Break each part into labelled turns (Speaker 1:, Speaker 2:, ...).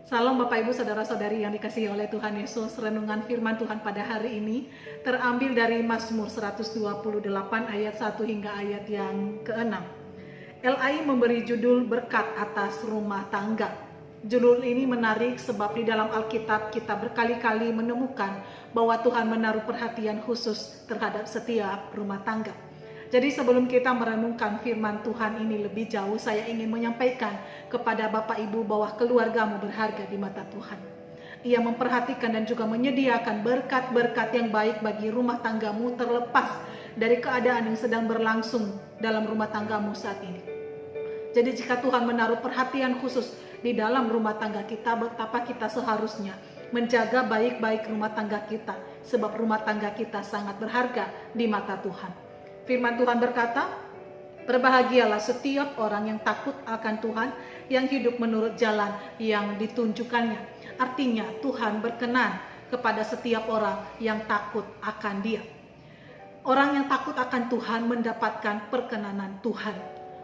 Speaker 1: Salam Bapak Ibu Saudara-saudari yang dikasihi oleh Tuhan Yesus. Renungan firman Tuhan pada hari ini terambil dari Mazmur 128 ayat 1 hingga ayat yang ke-6. LAI memberi judul berkat atas rumah tangga. Judul ini menarik sebab di dalam Alkitab kita berkali-kali menemukan bahwa Tuhan menaruh perhatian khusus terhadap setiap rumah tangga. Jadi sebelum kita merenungkan firman Tuhan ini lebih jauh, saya ingin menyampaikan kepada Bapak Ibu bahwa keluargamu berharga di mata Tuhan. Ia memperhatikan dan juga menyediakan berkat-berkat yang baik bagi rumah tanggamu terlepas dari keadaan yang sedang berlangsung dalam rumah tanggamu saat ini. Jadi jika Tuhan menaruh perhatian khusus di dalam rumah tangga kita, betapa kita seharusnya menjaga baik-baik rumah tangga kita, sebab rumah tangga kita sangat berharga di mata Tuhan. Firman Tuhan berkata, berbahagialah setiap orang yang takut akan Tuhan, yang hidup menurut jalan yang ditunjukkannya. Artinya Tuhan berkenan kepada setiap orang yang takut akan Dia. Orang yang takut akan Tuhan mendapatkan perkenanan Tuhan.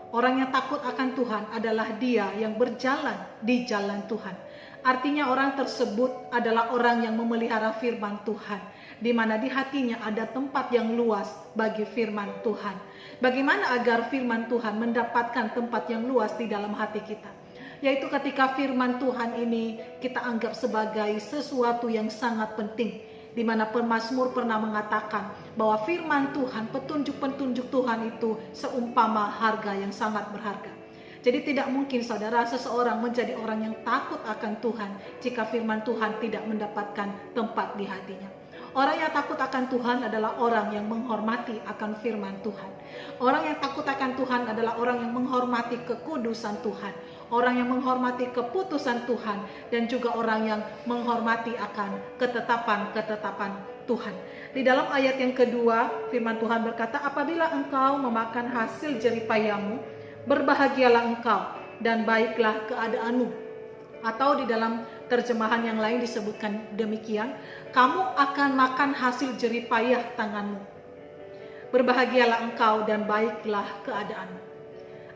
Speaker 1: Orang yang takut akan Tuhan adalah dia yang berjalan di jalan Tuhan. Artinya orang tersebut adalah orang yang memelihara firman Tuhan, di mana di hatinya ada tempat yang luas bagi firman Tuhan. Bagaimana agar firman Tuhan mendapatkan tempat yang luas di dalam hati kita? Yaitu ketika firman Tuhan ini kita anggap sebagai sesuatu yang sangat penting, di mana pemazmur pernah mengatakan bahwa firman Tuhan, petunjuk-petunjuk Tuhan itu seumpama harga yang sangat berharga. Jadi tidak mungkin saudara seseorang menjadi orang yang takut akan Tuhan jika firman Tuhan tidak mendapatkan tempat di hatinya. Orang yang takut akan Tuhan adalah orang yang menghormati akan firman Tuhan. Orang yang takut akan Tuhan adalah orang yang menghormati kekudusan Tuhan. Orang yang menghormati keputusan Tuhan. Dan juga orang yang menghormati akan ketetapan-ketetapan Tuhan. Di dalam ayat yang kedua, firman Tuhan berkata, apabila engkau memakan hasil jeripayahmu, berbahagialah engkau dan baiklah keadaanmu. Atau di dalam terjemahan yang lain disebutkan demikian, kamu akan makan hasil jeripayah tanganmu. Berbahagialah engkau dan baiklah keadaanmu.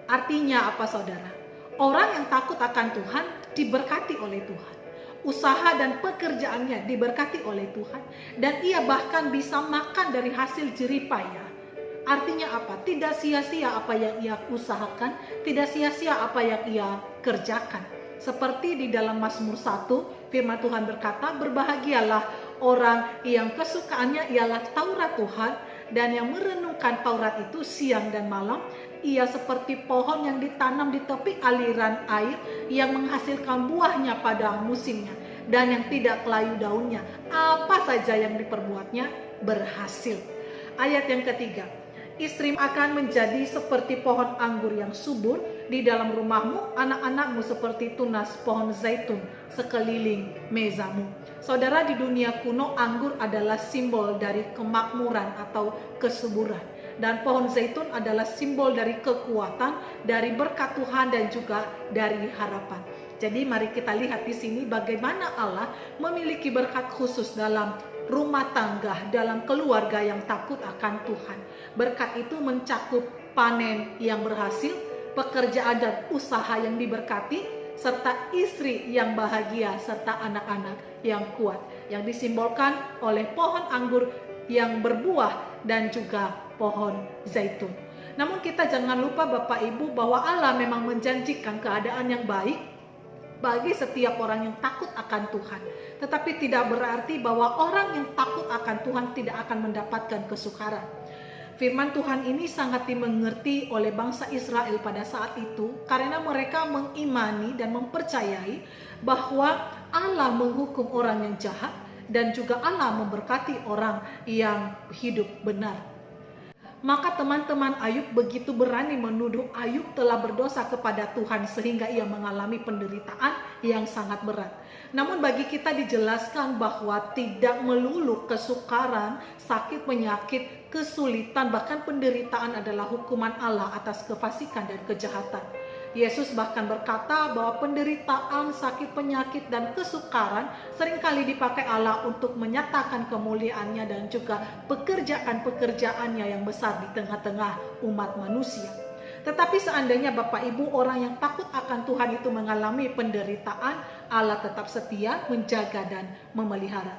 Speaker 1: Artinya apa saudara? Orang yang takut akan Tuhan diberkati oleh Tuhan. Usaha dan pekerjaannya diberkati oleh Tuhan. Dan ia bahkan bisa makan dari hasil jeripayah. Artinya apa? Tidak sia-sia apa yang ia usahakan, tidak sia-sia apa yang ia kerjakan. Seperti di dalam Mazmur 1, firman Tuhan berkata, berbahagialah orang yang kesukaannya ialah Taurat Tuhan, dan yang merenungkan Taurat itu siang dan malam. Ia seperti pohon yang ditanam di tepi aliran air, yang menghasilkan buahnya pada musimnya, dan yang tidak kelayu daunnya. Apa saja yang diperbuatnya berhasil. Ayat yang ketiga, istri akan menjadi seperti pohon anggur yang subur di dalam rumahmu, anak-anakmu seperti tunas pohon zaitun sekeliling mezamu. Saudara, di dunia kuno anggur adalah simbol dari kemakmuran atau kesuburan. Dan pohon zaitun adalah simbol dari kekuatan, dari berkat Tuhan dan juga dari harapan. Jadi mari kita lihat di sini bagaimana Allah memiliki berkat khusus dalam rumah tangga, dalam keluarga yang takut akan Tuhan. Berkat itu mencakup panen yang berhasil, pekerjaan dan usaha yang diberkati, serta istri yang bahagia, serta anak-anak yang kuat, yang disimbolkan oleh pohon anggur yang berbuah dan juga pohon zaitun. Namun kita jangan lupa Bapak Ibu bahwa Allah memang menjanjikan keadaan yang baik bagi setiap orang yang takut akan Tuhan. Tetapi tidak berarti bahwa orang yang takut akan Tuhan tidak akan mendapatkan kesukaran. Firman Tuhan ini sangat dimengerti oleh bangsa Israel pada saat itu, karena mereka mengimani dan mempercayai bahwa Allah menghukum orang yang jahat dan juga Allah memberkati orang yang hidup benar. Maka teman-teman Ayub begitu berani menuduh Ayub telah berdosa kepada Tuhan sehingga ia mengalami penderitaan yang sangat berat. Namun bagi kita dijelaskan bahwa tidak melulu kesukaran, sakit, penyakit, kesulitan, bahkan penderitaan adalah hukuman Allah atas kefasikan dan kejahatan. Yesus bahkan berkata bahwa penderitaan, sakit, penyakit, dan kesukaran seringkali dipakai Allah untuk menyatakan kemuliaannya dan juga pekerjaan-pekerjaannya yang besar di tengah-tengah umat manusia. Tetapi seandainya Bapak Ibu orang yang takut akan Tuhan itu mengalami penderitaan, Allah tetap setia menjaga dan memelihara.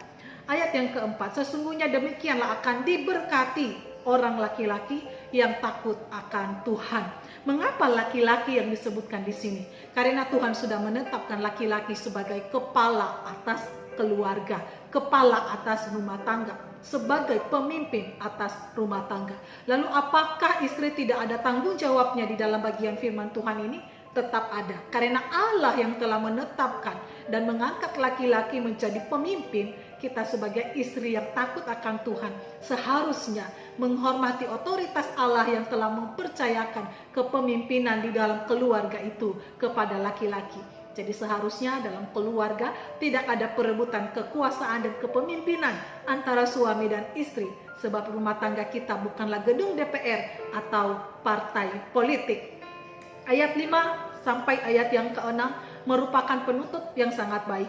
Speaker 1: Ayat yang keempat, sesungguhnya demikianlah akan diberkati orang laki-laki yang takut akan Tuhan. Mengapa laki-laki yang disebutkan di sini? Karena Tuhan sudah menetapkan laki-laki sebagai kepala atas keluarga, kepala atas rumah tangga, sebagai pemimpin atas rumah tangga. Lalu apakah istri tidak ada tanggung jawabnya di dalam bagian firman Tuhan ini? Tetap ada. Karena Allah yang telah menetapkan dan mengangkat laki-laki menjadi pemimpin, kita sebagai istri yang takut akan Tuhan seharusnya menghormati otoritas Allah yang telah mempercayakan kepemimpinan di dalam keluarga itu kepada laki-laki. Jadi seharusnya dalam keluarga tidak ada perebutan kekuasaan dan kepemimpinan antara suami dan istri. Sebab rumah tangga kita bukanlah gedung DPR atau partai politik. Ayat 5 sampai ayat yang ke-6 merupakan penutup yang sangat baik.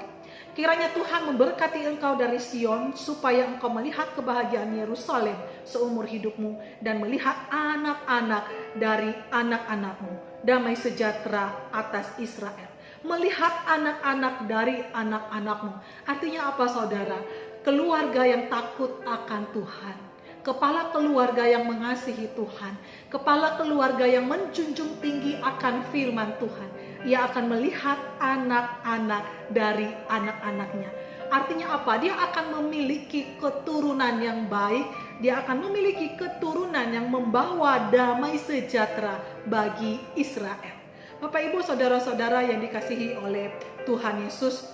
Speaker 1: Kiranya Tuhan memberkati engkau dari Sion supaya engkau melihat kebahagiaan Yerusalem seumur hidupmu dan melihat anak-anak dari anak-anakmu. Damai sejahtera atas Israel. Melihat anak-anak dari anak-anakmu. Artinya apa saudara? Keluarga yang takut akan Tuhan. Kepala keluarga yang mengasihi Tuhan. Kepala keluarga yang menjunjung tinggi akan firman Tuhan. Ia akan melihat anak-anak dari anak-anaknya. Artinya apa? Dia akan memiliki keturunan yang baik. Dia akan memiliki keturunan yang membawa damai sejahtera bagi Israel. Bapak Ibu saudara-saudara yang dikasihi oleh Tuhan Yesus,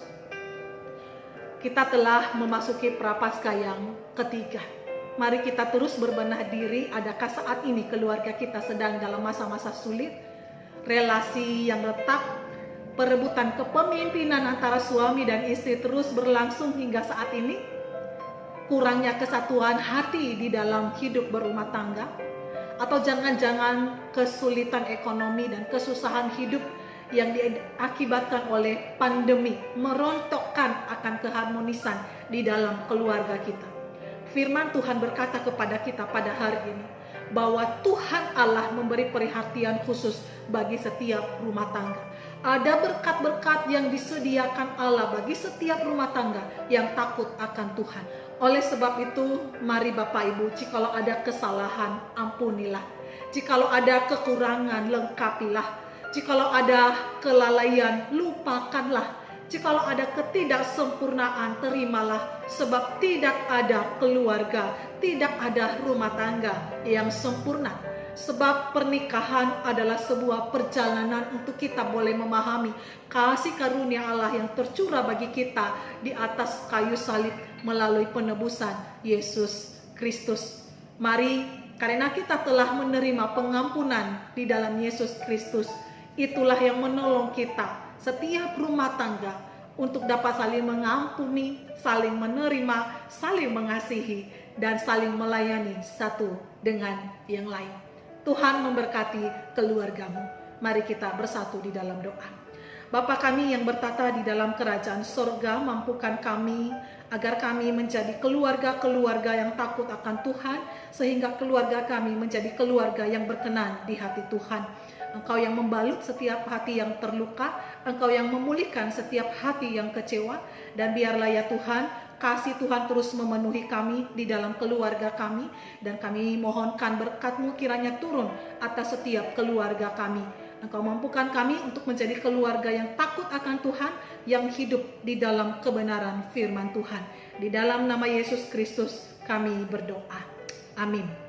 Speaker 1: kita telah memasuki Prapaskah yang ketiga. Mari kita terus berbenah diri. Adakah saat ini keluarga kita sedang dalam masa-masa sulit? Relasi yang retak, perebutan kepemimpinan antara suami dan istri terus berlangsung hingga saat ini? Kurangnya kesatuan hati di dalam hidup berumah tangga? Atau jangan-jangan kesulitan ekonomi dan kesusahan hidup yang diakibatkan oleh pandemi merontokkan akan keharmonisan di dalam keluarga kita? Firman Tuhan berkata kepada kita pada hari ini bahwa Tuhan Allah memberi perhatian khusus bagi setiap rumah tangga. Ada berkat-berkat yang disediakan Allah bagi setiap rumah tangga yang takut akan Tuhan. Oleh sebab itu, mari Bapak Ibu, jikalau ada kesalahan, ampunilah. Jikalau ada kekurangan, lengkapilah. Jikalau ada kelalaian, lupakanlah. Jikalau ada ketidaksempurnaan, terimalah. Sebab tidak ada keluarga, tidak ada rumah tangga yang sempurna. Sebab pernikahan adalah sebuah perjalanan untuk kita boleh memahami kasih karunia Allah yang tercurah bagi kita di atas kayu salib melalui penebusan Yesus Kristus. Mari, karena kita telah menerima pengampunan di dalam Yesus Kristus, itulah yang menolong kita setiap rumah tangga untuk dapat saling mengampuni, saling menerima, saling mengasihi, dan saling melayani satu dengan yang lain. Tuhan memberkati keluargamu. Mari kita bersatu di dalam doa. Bapa kami yang bertata di dalam kerajaan sorga, mampukan kami agar kami menjadi keluarga-keluarga yang takut akan Tuhan, sehingga keluarga kami menjadi keluarga yang berkenan di hati Tuhan. Engkau yang membalut setiap hati yang terluka, Engkau yang memulihkan setiap hati yang kecewa, dan biarlah ya Tuhan, kasih Tuhan terus memenuhi kami di dalam keluarga kami, dan kami mohonkan berkat-Mu kiranya turun atas setiap keluarga kami. Engkau mampukan kami untuk menjadi keluarga yang takut akan Tuhan, yang hidup di dalam kebenaran firman Tuhan. Di dalam nama Yesus Kristus kami berdoa. Amin.